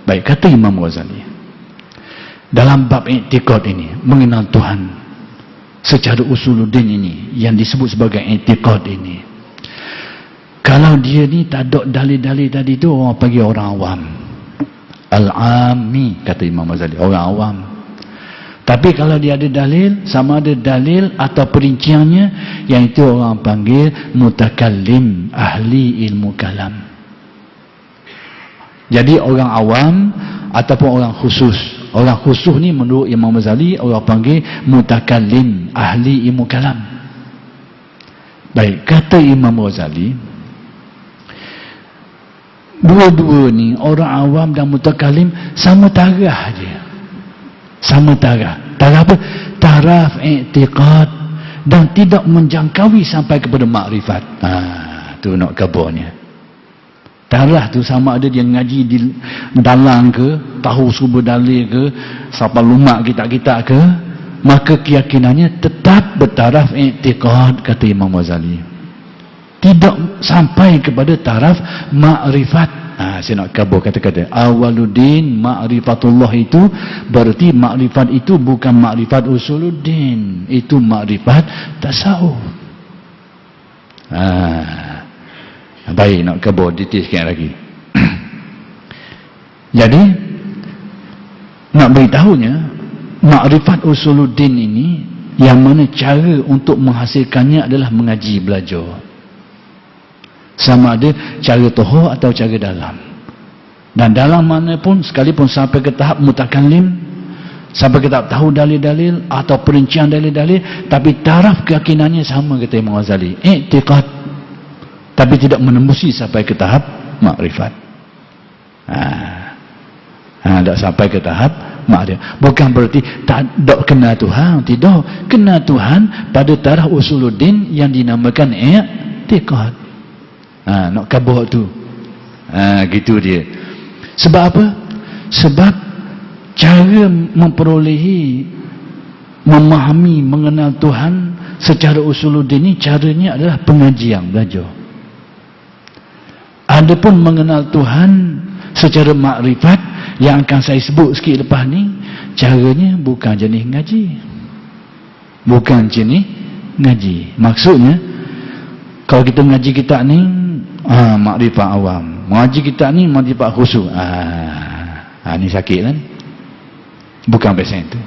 Baik, kata Imam Ghazali, dalam bab i'tiqad ini, mengenal Tuhan secara usuluddin ini, yang disebut sebagai i'tiqad ini, kalau dia ni tak ada dalil-dalil tadi tu, orang panggil orang awam. Al-ami, kata Imam Ghazali, orang awam. Tapi kalau dia ada dalil, sama ada dalil atau perinciannya, yang itu orang panggil mutakallim, ahli ilmu kalam. Jadi orang awam ataupun orang khusus. Orang khusus ni menurut Imam Ghazali orang panggil mutakallim, ahli ilmu kalam. Baik, kata Imam Ghazali, dua-dua ni, orang awam dan mutakallim, sama taraf je. Sama taraf. Taraf apa? Taraf i'tiqad, dan tidak menjangkaui sampai kepada makrifat. Tu nak kabarnya. Taraf tu sama ada dia ngaji di dalang ke, tahu sumber dalil ke, sampai lumak kitab-kitab ke, maka keyakinannya tetap bertaraf i'tiqad, kata Imam Ghazali. Tidak sampai kepada taraf makrifat. Saya nak kabur kata-kata awaluddin ma'rifatullah, itu berarti makrifat itu bukan makrifat usuluddin, itu makrifat tasawuf. Baik, nak kabur detail sikit lagi. Jadi nak beritahunya, makrifat usuluddin ini, yang mana cara untuk menghasilkannya adalah mengaji, belajar. Sama ada cara tohor atau cara dalam. Dan dalam mana pun, sekalipun sampai ke tahap mutakallim, sampai ke tahap tahu dalil-dalil atau perincian dalil-dalil, tapi taraf keyakinannya sama, kata Imam Ghazali, i'tiqad, tapi tidak menembusi sampai ke tahap makrifat. Tak sampai ke tahap makrifat. Bukan berarti tak kenal Tuhan, tidak. Kenal Tuhan pada taraf usuluddin yang dinamakan i'tiqad. Nak kabur tu. Gitu dia. Sebab apa? Sebab cara memperolehi, memahami, mengenal Tuhan secara usuluddin ni, caranya adalah pengajian, belajar. Adapun mengenal Tuhan secara makrifat, yang akan saya sebut sikit lepas ni, caranya bukan jenis ngaji. Bukan jenis ngaji. Maksudnya, kalau kita mengaji kitab ni, makrifat awam. Mengaji kitab ni, makrifat khusus. Ni sakit kan? Bukan pesen tu.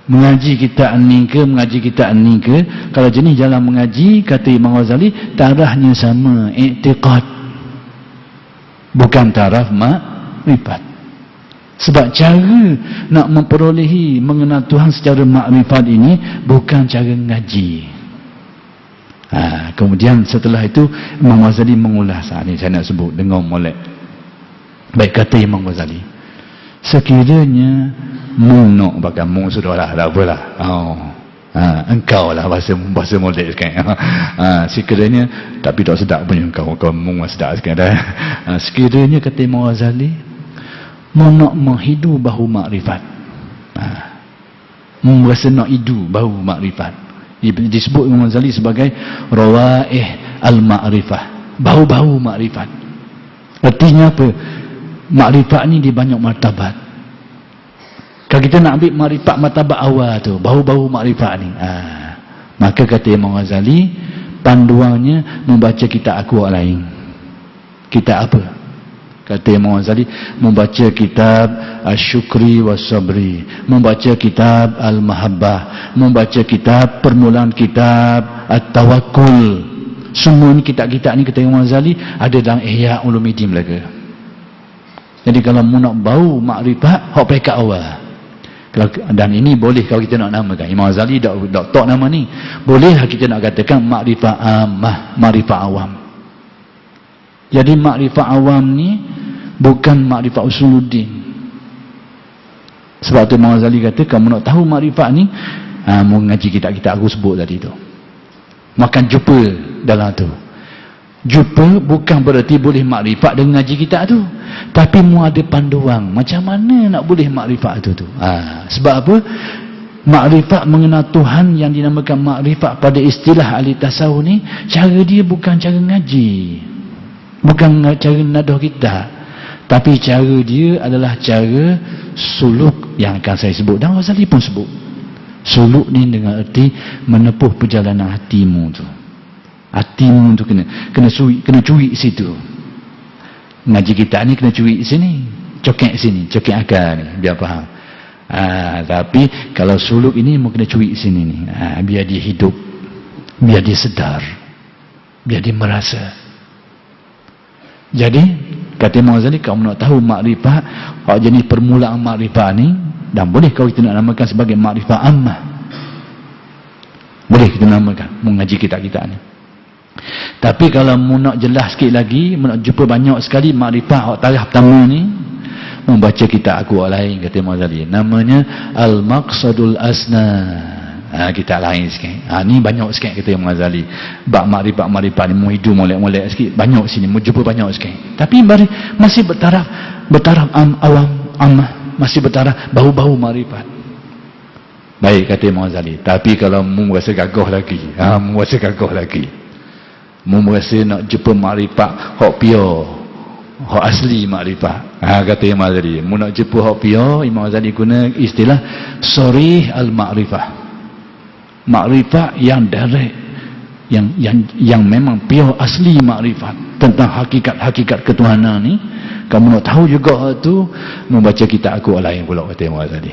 Mengaji kitab ni ke, mengaji kitab ni ke, kalau jenis jalan mengaji, kata Imam Ghazali, tarafnya sama, i'tiqad, bukan taraf makrifat. Sebab cara nak memperolehi, mengenal Tuhan secara makrifat ini bukan cara ngaji. Kemudian setelah itu Imam Ghazali mengulas. Ni saya nak sebut dengan molek. Baik, kata Imam Ghazali, sekiranya nak pakai mung sudahlah, tak apalah. Engkau lah bahasa molek sekarang. Sekiranya, tapi tak sedap punya kau mung sedap sekarang dah. Sekiranya, kata Imam Ghazali, nak menghidu bahu makrifat, merasa nak hidu bahu makrifat, disebut Imam Ghazali sebagai rawaih al-ma'rifah, bau-bau makrifat. Artinya apa? Makrifat ni di banyak martabat. Kalau kita nak ambil makrifat martabat awal tu, bau-bau makrifat ni, maka kata Imam Ghazali, panduannya membaca kitab Aqwa lain. Kitab apa? Kata Imam Ghazali, membaca kitab Asy-Syukri was-Sabri, membaca kitab Al-Mahabbah, membaca kitab, permulaan kitab At-Tawakkul. Semua ni kitab-kitab ni, kata Imam Ghazali, ada dalam Ihya Ulumuddin Melaka. Jadi kalau mu nak bau makrifat, hok pekat awal. Dan ini boleh kalau kita nak namakan. Imam Ghazali tak nama ni. Bolehlah kita nak katakan makrifat ammah, makrifat awam. Jadi makrifat awam ni bukan makrifat usuluddin. Sebab tu Imam Ghazali kata, kamu nak tahu makrifat ni, mu ngaji kitab-kitab aku sebut tadi tu. Makan jumpa dalam tu. Jumpa bukan berarti boleh makrifat dengan ngaji kitab tu, tapi mu ada panduan macam mana nak boleh makrifat tu. Sebab apa? Makrifat mengenal Tuhan yang dinamakan makrifat pada istilah ahli tasawuf ni, cara dia bukan cara ngaji, bukan cara nadah kitab, Tapi cara dia adalah cara suluk yang akan saya sebut, dan Ghazali pun sebut. Suluk ni dengan erti menepuh perjalanan hatimu tu. Hatimu tu kena curi situ. Ngaji kita ni kena curi sini, cokek sini, cokek akal ni, biar faham. Tapi kalau suluk ini mau kena curi sini ni, biar dia hidup, biar dia sedar, biar dia merasa. Jadi kata Imam Ghazali, kau nak tahu makrifat, hak jenis permulaan makrifat ni, dan boleh kau kita nak namakan sebagai makrifat ammah. Boleh kita namakan mengaji kitab-kitab ni. Tapi kalau mu nak jelas sikit lagi, mu nak jumpa banyak sekali makrifat hak tarikh pertama ni, membaca kitab aku lain, kata Imam Ghazali, namanya Al-Maqsadul Asna. Kitab lain sikit. Ni banyak sikit kata Imam Ghazali. Bab makrifat ni mu hidup molek-molek sikit, banyak sini mu jumpa banyak sikit. Tapi masih bertaraf awam ammah, masih bertaraf bau-bau makrifat. Baik kata Imam Ghazali. Tapi kalau mu rasa gagah lagi, mu rasa gagah lagi, mu rasa nak jumpa makrifat hak pure, hak asli makrifat, kata Imam Ghazali, mu nak jumpa hak pure, Imam Ghazali guna istilah sarih al-makrifah. Makrifat yang direct, yang memang pure asli makrifat tentang hakikat ketuhanan ni. Kamu nak tahu juga tu, membaca kitab aku lain pula, kata Imam Ghazali.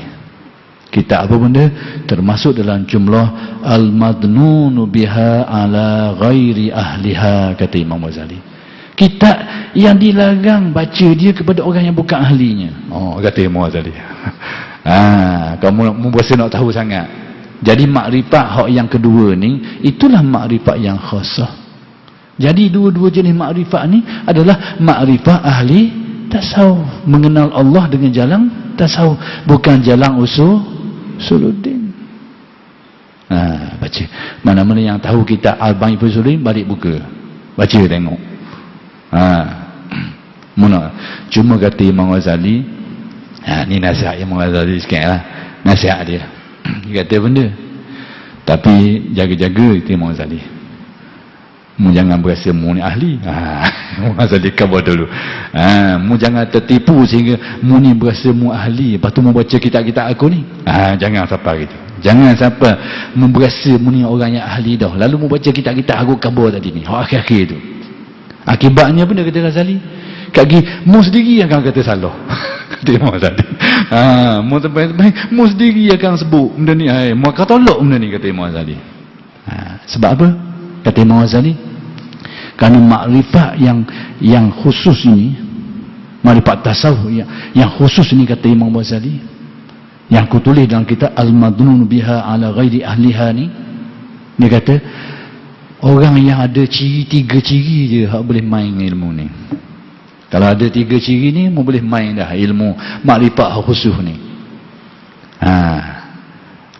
Kitab apa benda? Termasuk dalam jumlah al-madnunu biha ala ghairi ahliha, kata Imam Ghazali. Kitab yang dilarang baca dia kepada orang yang bukan ahlinya. Kata Imam Ghazali. Kamu berasa nak tahu sangat. Jadi makrifat hak yang kedua ni, itulah makrifat yang khasah. Jadi dua-dua jenis makrifat ni adalah makrifat ahli tasawuf, mengenal Allah dengan jalan tasawuf, bukan jalan usuluddin. Baca. Mana-mana yang tahu kitab Al-Bani Usuluddin, balik buka, baca tengok. Cuma kata Imam Ghazali, ni nasihat Imam Ghazali sikit lah, nasihat dia. Dia kata benda, tapi jaga-jaga, itu Imam Ghazali, mu jangan berasa mu ni ahli. Imam Ghazali khabar dulu. Mu jangan tertipu sehingga mu ni berasa mu ahli, lepas tu mu baca kitab-kitab aku ni. Jangan sampai gitu. Jangan sampai mu berasa mu ni orang yang ahli dah, lalu mu baca kitab-kitab aku khabar tadi ni, akhir-akhir tu akibatnya benda, kata Ghazali, kaki mu sendiri akan kata salah. Kata Imam Ghazali, mu sampai mu sendiri akan sebut benda ni, mu akan tolak benda ni, kata Imam Ghazali. Sebab apa? Kata Imam Ghazali, kerana makrifat yang khusus ini, makrifat tasawuf yang khusus ini, kata Imam Ghazali, yang aku tulis dalam kitab Al-Madnun biha ala ghairi ahliha ni, dia kata orang yang ada tiga ciri je hak boleh main ilmu ni. Kalau ada 3 ciri ni, mu boleh main dah ilmu makrifat khusus ni.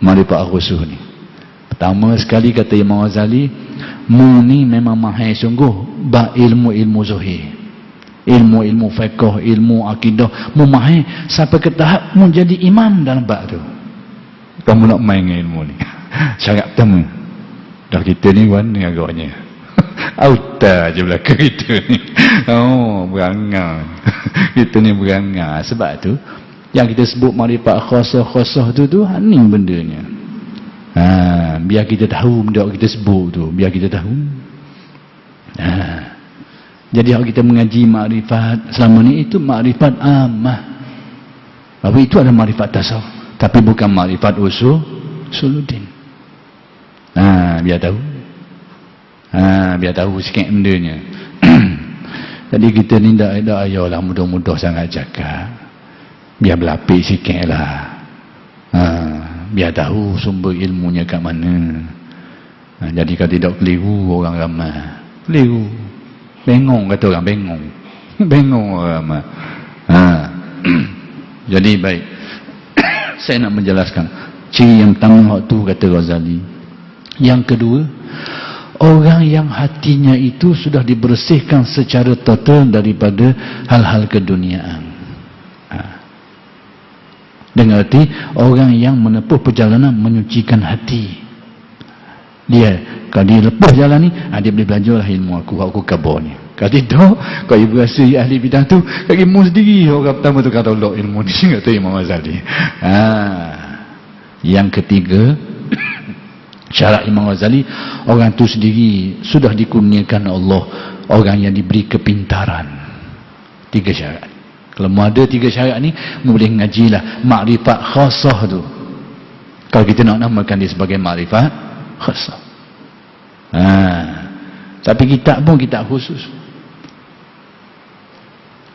Makrifat khusus ni. Pertama sekali, kata Imam Ghazali, mu ni memang mahir sungguh bab ilmu-ilmu zahir, ilmu-ilmu fiqh, ilmu akidah, mu mahir sampai ke tahap mu jadi imam dalam bab tu. Kamu nak main dengan ilmu ni. Syarat pertama, dah kita ni kan agaknya auta je belakang kita ni. Berangan. Kita ni berangan. Sebab tu yang kita sebut makrifat khasah tu ni bendanya. Biar kita tahu benda kita sebut tu, biar kita tahu. Jadi kalau kita mengaji makrifat selama ni, itu makrifat ammah. Tapi itu adalah makrifat tasawuf, tapi bukan makrifat usuluddin. Biar tahu. Biar tahu sikit bendanya. Jadi kita ni tak ayolah mudah-mudah sangat cakap. Biar berlapik sikit lah. Biar tahu sumber ilmunya kat mana. Jadi kalau tidak keliru orang ramai. Keliru. Bengong, kata orang, bengong. Bengong orang ramai. Jadi baik. Saya nak menjelaskan. Ciri yang pertama tu, kata Ghazali. Yang kedua, orang yang hatinya itu sudah dibersihkan secara total daripada hal-hal keduniaan. Dengan arti orang yang menempuh perjalanan menyucikan hati. Dia, kalau dia lepas jalan ni, dia boleh belajarlah ilmu aku kabar ni. Kalau tidak, kalau ibu rasa ahli bidang tu, kaki mu sendiri orang pertama tu kata Allah ilmu ni, kata Imam Ghazali. Yang ketiga, syarat Imam Ghazali, orang tu sendiri sudah dikurniakan Allah orang yang diberi kepintaran. 3 syarat. Kalau mu ada 3 syarat ni, mu boleh ngajilah makrifat khasah tu. Kalau kita nak namakan dia sebagai makrifat khasah. Tapi kitab pun kitab khusus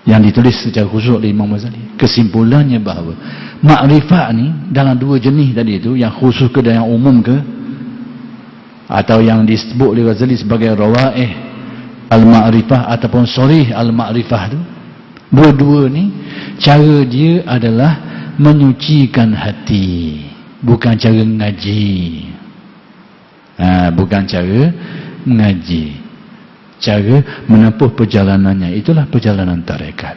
yang ditulis secara khusus oleh Imam Ghazali. Kesimpulannya bahawa makrifat ni dalam 2 jenis tadi itu, yang khusus ke dan yang umum ke, atau yang disebut oleh Ghazali sebagai rawaih al-ma'rifah ataupun sharih al-ma'rifah tu, dua-dua ni cara dia adalah menyucikan hati, bukan cara ngaji. Bukan cara mengaji, cara menempuh perjalanannya. Itulah perjalanan tarekat.